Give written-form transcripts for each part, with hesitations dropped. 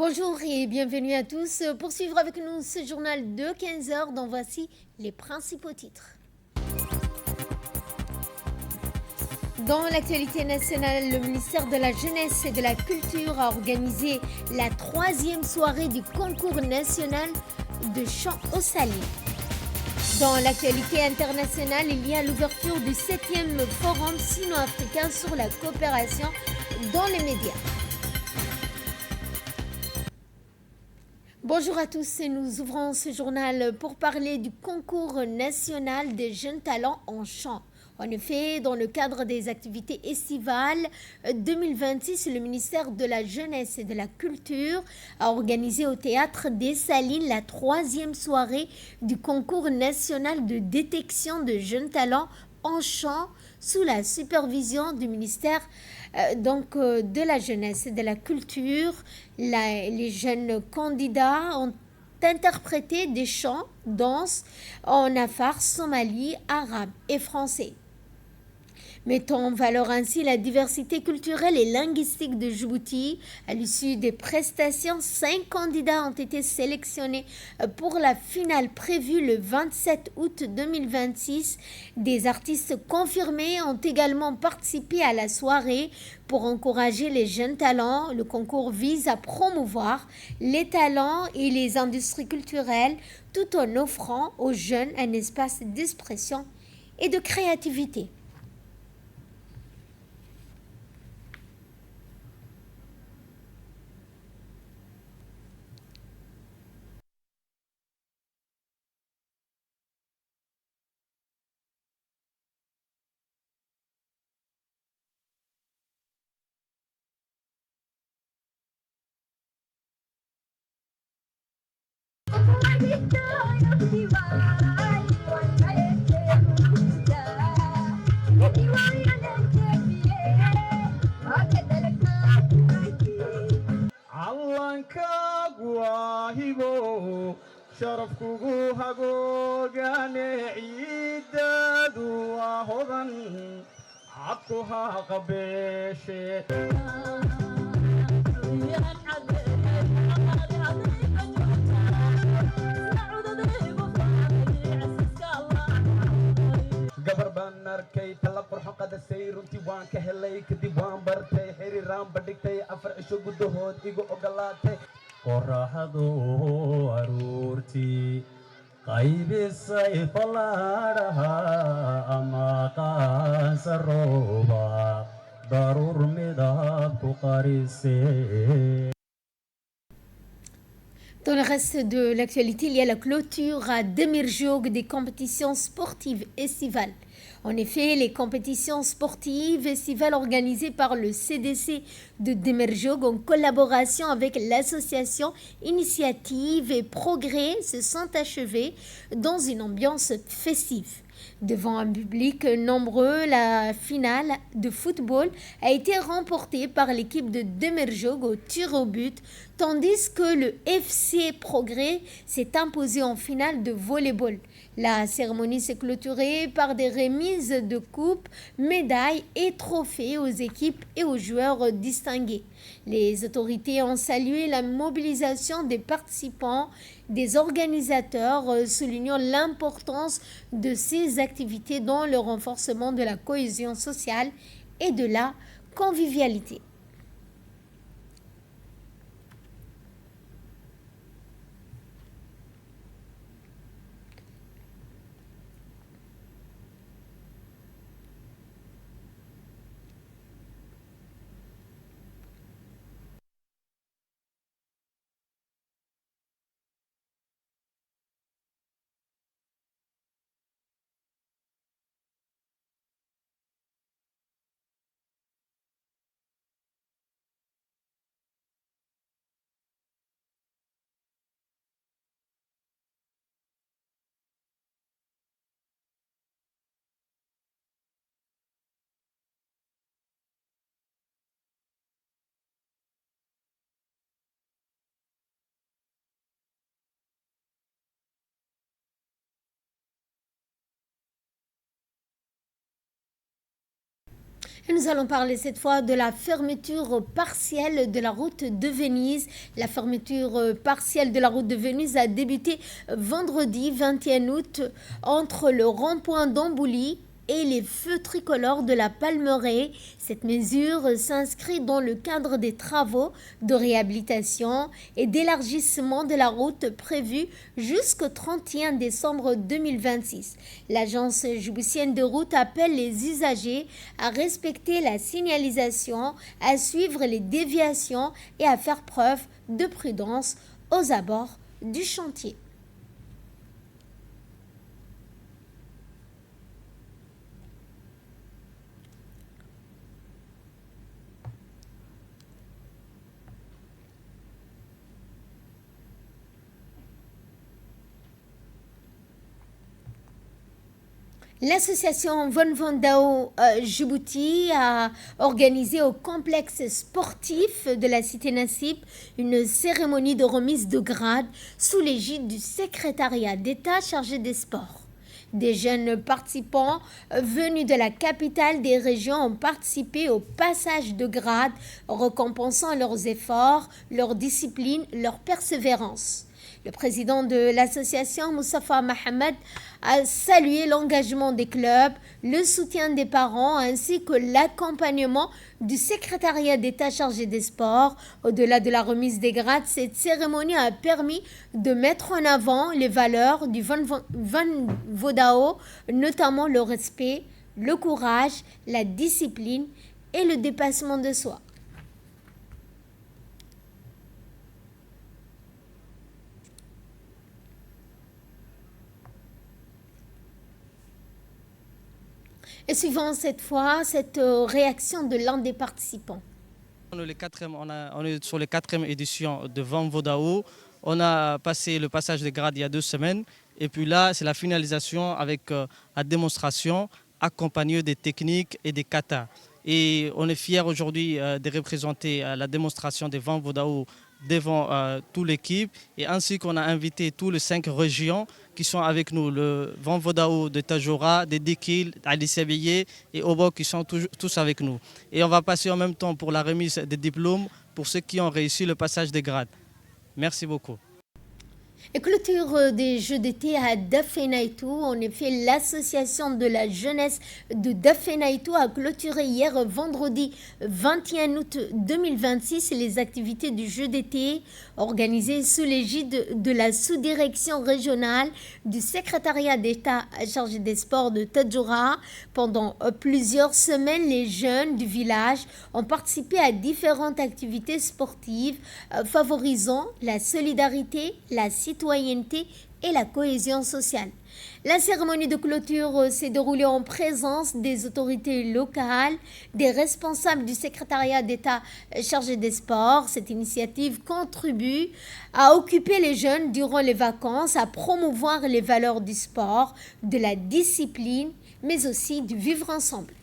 Bonjour et bienvenue à tous. Pour suivre avec nous ce journal de 15 heures, dont voici les principaux titres. Dans l'actualité nationale, le ministère de la Jeunesse et de la Culture a organisé la 3e soirée du concours national de chant au Saly. Dans l'actualité internationale, il y a l'ouverture du 7e forum sino-africain sur la coopération dans les médias. Bonjour à tous et nous ouvrons ce journal pour parler du concours national des jeunes talents en chant. En effet, dans le cadre des activités estivales 2026, le ministère de la Jeunesse et de la Culture a organisé au théâtre des Salines la 3e soirée du concours national de détection de jeunes talents en chant sous la supervision du ministère de la Jeunesse et de la Culture. Les jeunes candidats ont interprété des chants, danses en afar, somali, arabe et français. Mettons en valeur ainsi la diversité culturelle et linguistique de Djibouti. À l'issue des prestations, 5 candidats ont été sélectionnés pour la finale prévue le 27 août 2026. Des artistes confirmés ont également participé à la soirée. Pour encourager les jeunes talents, le concours vise à promouvoir les talents et les industries culturelles tout en offrant aux jeunes un espace d'expression et de créativité. calankagu waa hibo sharafkugu hagoogane ciiddaadu waa hodan cabku ha qabeeshe gabar baan arkay tala qurxo qadasay runtii waan ka helay kadib waan bartay xiriiraan badhigtay 4 cisho gudahood igu ogolaatay qorraxdu aruurtii qaybisay falaadhaha ama qaansa rooba daruur midab ku qarisay. Dans le reste de l'actualité, il y a la clôture à Demirjoug des compétitions sportives estivales. En effet, les compétitions sportives estivales organisées par le CDC de Demirjoug en collaboration avec l'association Initiative et Progrès se sont achevées dans une ambiance festive. Devant un public nombreux, la finale de football a été remportée par l'équipe de Demirjoug au tir au but, tandis que le FC Progrès s'est imposé en finale de volleyball. La cérémonie s'est clôturée par des remises de coupes, médailles et trophées aux équipes et aux joueurs distingués. Les autorités ont salué la mobilisation des participants, des organisateurs, soulignant l'importance de ces activités dans le renforcement de la cohésion sociale et de la convivialité. Et nous allons parler cette fois de la fermeture partielle de la route de Venise. La fermeture partielle de la route de Venise a débuté vendredi 21 août entre le rond-point d'Ambouli et les feux tricolores de la Palmeraie. Cette mesure s'inscrit dans le cadre des travaux de réhabilitation et d'élargissement de la route prévus jusqu'au 31 décembre 2026. L'agence djiboutienne de route appelle les usagers à respecter la signalisation, à suivre les déviations et à faire preuve de prudence aux abords du chantier. L'association Von Vandao Djibouti a organisé au complexe sportif de la cité Nassib une cérémonie de remise de grade sous l'égide du secrétariat d'État chargé des sports. Des jeunes participants venus de la capitale des régions ont participé au passage de grade, récompensant leurs efforts, leur discipline, leur persévérance. Le président de l'association, Moussafa Mohamed, a salué l'engagement des clubs, le soutien des parents ainsi que l'accompagnement du secrétariat d'État chargé des sports. Au-delà de la remise des grades, cette cérémonie a permis de mettre en avant les valeurs du Van Vodao, notamment le respect, le courage, la discipline et le dépassement de soi. Et suivant cette fois, cette réaction de l'un des participants. On est sur la quatrième édition de Van Vodao. On a passé le passage des grades il y a 2 semaines. Et puis là, c'est la finalisation avec la démonstration accompagnée des techniques et des katas. Et on est fiers aujourd'hui de représenter la démonstration des Van Vodao devant toute l'équipe. Et ainsi qu'on a invité tous les 5 régions qui sont avec nous, le Van Vodao de Tadjoura, de Dikil, Ali Sabiye et Obok qui sont tous avec nous. Et on va passer en même temps pour la remise des diplômes pour ceux qui ont réussi le passage des grades. Merci beaucoup. Et clôture des Jeux d'été à Dafenaitou. En effet, l'association de la jeunesse de Dafenaitou a clôturé hier vendredi 21 août 2026 les activités du Jeu d'été organisées sous l'égide de la sous-direction régionale du secrétariat d'État chargé des sports de Tadjoura. Pendant plusieurs semaines, les jeunes du village ont participé à différentes activités sportives favorisant la solidarité, la citoyenneté et la cohésion sociale. La cérémonie de clôture s'est déroulée en présence des autorités locales, des responsables du secrétariat d'État chargé des sports. Cette initiative contribue à occuper les jeunes durant les vacances, à promouvoir les valeurs du sport, de la discipline, mais aussi du vivre ensemble.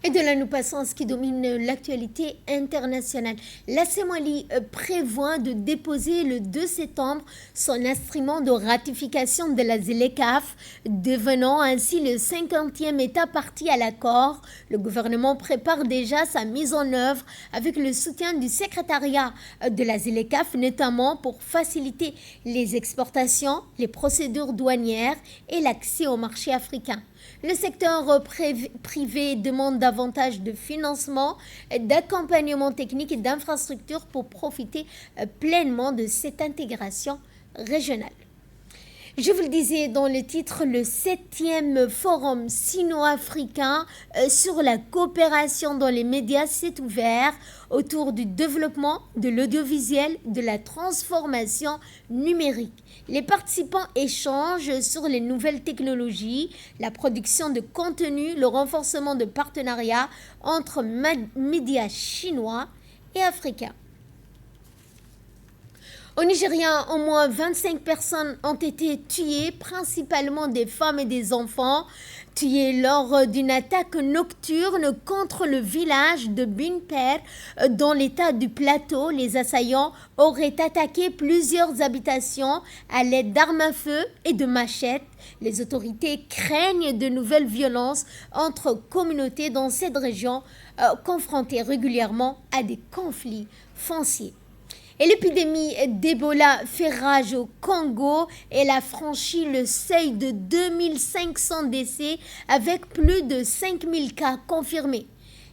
Et de là, nous passons à ce qui domine l'actualité internationale. La Somalie prévoit de déposer le 2 septembre son instrument de ratification de la ZLECAf, devenant ainsi le 50e État parti à l'accord. Le gouvernement prépare déjà sa mise en œuvre avec le soutien du secrétariat de la ZLECAf, notamment pour faciliter les exportations, les procédures douanières et l'accès au marché africain. Le secteur privé demande davantage de financement, d'accompagnement technique et d'infrastructures pour profiter pleinement de cette intégration régionale. Je vous le disais dans le titre, le 7e forum sino-africain sur la coopération dans les médias s'est ouvert autour du développement de l'audiovisuel, de la transformation numérique. Les participants échangent sur les nouvelles technologies, la production de contenu, le renforcement de partenariats entre médias chinois et africains. Au Nigeria, au moins 25 personnes ont été tuées, principalement des femmes et des enfants, tuées lors d'une attaque nocturne contre le village de Binper dans l'état du Plateau. Les assaillants auraient attaqué plusieurs habitations à l'aide d'armes à feu et de machettes. Les autorités craignent de nouvelles violences entre communautés dans cette région confrontée régulièrement à des conflits fonciers. Et l'épidémie d'Ebola fait rage au Congo. Elle a franchi le seuil de 2500 décès avec plus de 5000 cas confirmés.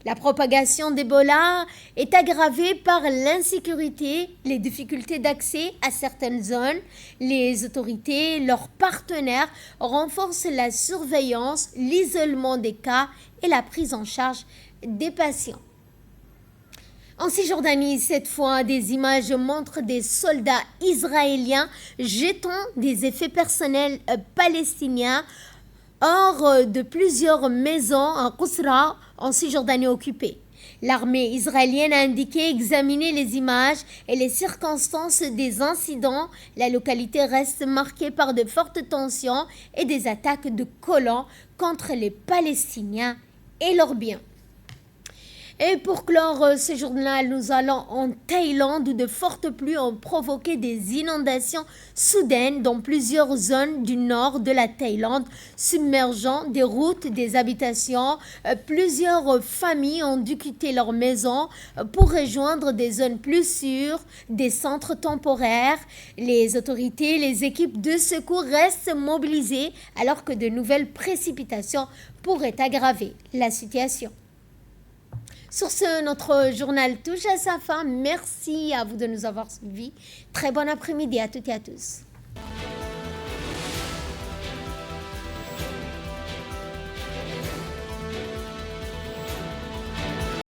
La propagation d'Ebola est aggravée par l'insécurité, les difficultés d'accès à certaines zones. Les autorités, leurs partenaires renforcent la surveillance, l'isolement des cas et la prise en charge des patients. En Cisjordanie, cette fois, des images montrent des soldats israéliens jetant des effets personnels palestiniens hors de plusieurs maisons en Qusra, en Cisjordanie occupée. L'armée israélienne a indiqué examiner les images et les circonstances des incidents. La localité reste marquée par de fortes tensions et des attaques de colons contre les Palestiniens et leurs biens. Et pour clore ce journal, nous allons en Thaïlande où de fortes pluies ont provoqué des inondations soudaines dans plusieurs zones du nord de la Thaïlande, submergeant des routes, des habitations. Plusieurs familles ont dû quitter leur maison pour rejoindre des zones plus sûres, des centres temporaires. Les autorités, les équipes de secours restent mobilisées alors que de nouvelles précipitations pourraient aggraver la situation. Sur ce, notre journal touche à sa fin. Merci à vous de nous avoir suivis. Très bon après-midi à toutes et à tous.